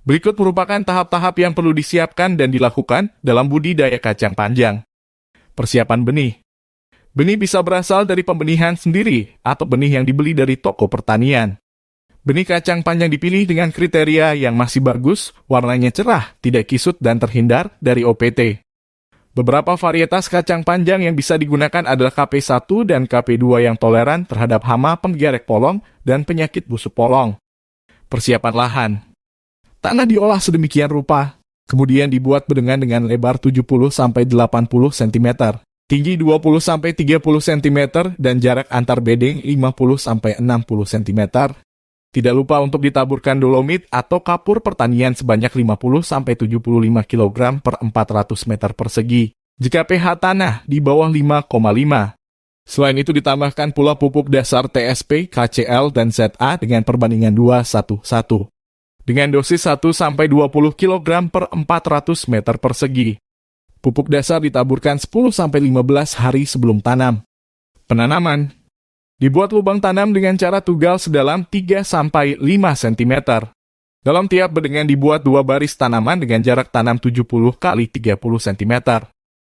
Berikut merupakan tahap-tahap yang perlu disiapkan dan dilakukan dalam budidaya kacang panjang. Persiapan benih. Benih bisa berasal dari pembenihan sendiri atau benih yang dibeli dari toko pertanian. Benih kacang panjang dipilih dengan kriteria yang masih bagus, warnanya cerah, tidak kisut dan terhindar dari OPT. Beberapa varietas kacang panjang yang bisa digunakan adalah KP1 dan KP2 yang toleran terhadap hama penggerek polong dan penyakit busuk polong. Persiapan lahan. Tanah diolah sedemikian rupa, kemudian dibuat bedengan dengan lebar 70-80 cm, tinggi 20-30 cm, dan jarak antar bedeng 50-60 cm. Tidak lupa untuk ditaburkan dolomit atau kapur pertanian sebanyak 50-75 kg per 400 meter persegi, jika pH tanah di bawah 5,5. Selain itu ditambahkan pula pupuk dasar TSP, KCl, dan ZA dengan perbandingan 2:1:1. Dengan dosis 1-20 kg per 400 meter persegi. Pupuk dasar ditaburkan 10-15 hari sebelum tanam. Penanaman. Dibuat lubang tanam dengan cara tugal sedalam 3-5 cm. Dalam tiap bedengan dibuat 2 baris tanaman dengan jarak tanam 70 x 30 cm.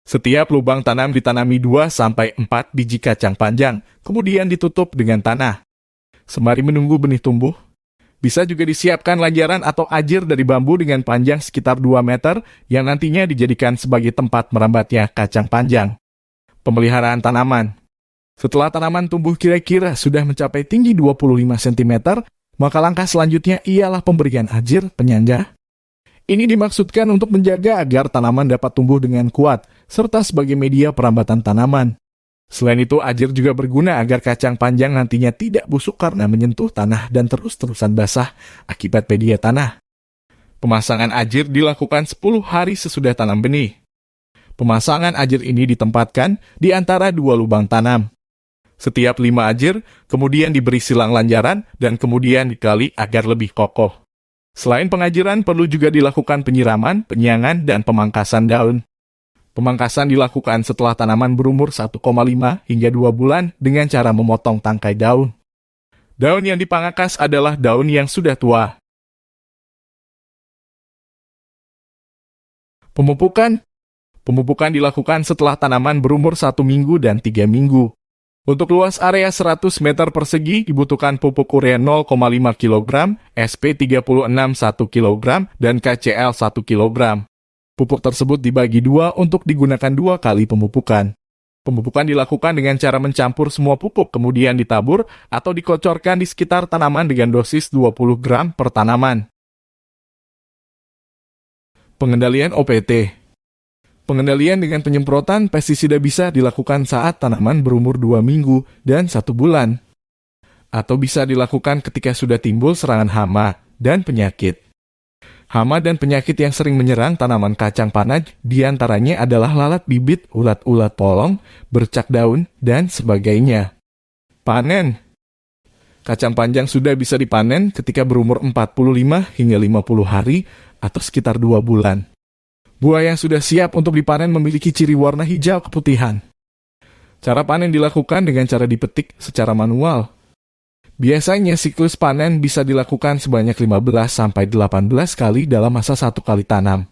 Setiap lubang tanam ditanami 2-4 biji kacang panjang, kemudian ditutup dengan tanah. Sembari menunggu benih tumbuh, bisa juga disiapkan lanjaran atau ajir dari bambu dengan panjang sekitar 2 meter yang nantinya dijadikan sebagai tempat merambatnya kacang panjang. Pemeliharaan tanaman. Setelah tanaman tumbuh kira-kira sudah mencapai tinggi 25 cm, maka langkah selanjutnya ialah pemberian ajir penyangga. Ini dimaksudkan untuk menjaga agar tanaman dapat tumbuh dengan kuat, serta sebagai media perambatan tanaman. Selain itu, ajir juga berguna agar kacang panjang nantinya tidak busuk karena menyentuh tanah dan terus-terusan basah akibat media tanah. Pemasangan ajir dilakukan 10 hari sesudah tanam benih. Pemasangan ajir ini ditempatkan di antara 2 lubang tanam. Setiap 5 ajir, kemudian diberi silang lanjaran dan kemudian dikali agar lebih kokoh. Selain pengajiran, perlu juga dilakukan penyiraman, penyiangan, dan pemangkasan daun. Pemangkasan dilakukan setelah tanaman berumur 1,5 hingga 2 bulan dengan cara memotong tangkai daun. Daun yang dipangkas adalah daun yang sudah tua. Pemupukan. Pemupukan dilakukan setelah tanaman berumur 1 minggu dan 3 minggu. Untuk luas area 100 meter persegi dibutuhkan pupuk urea 0,5 kg, SP 36 1 kg, dan KCl 1 kg. Pupuk tersebut dibagi 2 untuk digunakan 2 kali pemupukan. Pemupukan dilakukan dengan cara mencampur semua pupuk kemudian ditabur atau dikocorkan di sekitar tanaman dengan dosis 20 gram per tanaman. Pengendalian OPT. Pengendalian dengan penyemprotan pestisida bisa dilakukan saat tanaman berumur 2 minggu dan 1 bulan. Atau bisa dilakukan ketika sudah timbul serangan hama dan penyakit. Hama dan penyakit yang sering menyerang tanaman kacang panjang diantaranya adalah lalat bibit, ulat-ulat polong, bercak daun, dan sebagainya. Panen. Kacang panjang sudah bisa dipanen ketika berumur 45 hingga 50 hari atau sekitar 2 bulan. Buah yang sudah siap untuk dipanen memiliki ciri warna hijau keputihan. Cara panen dilakukan dengan cara dipetik secara manual. Biasanya siklus panen bisa dilakukan sebanyak 15-18 kali dalam masa 1 kali tanam.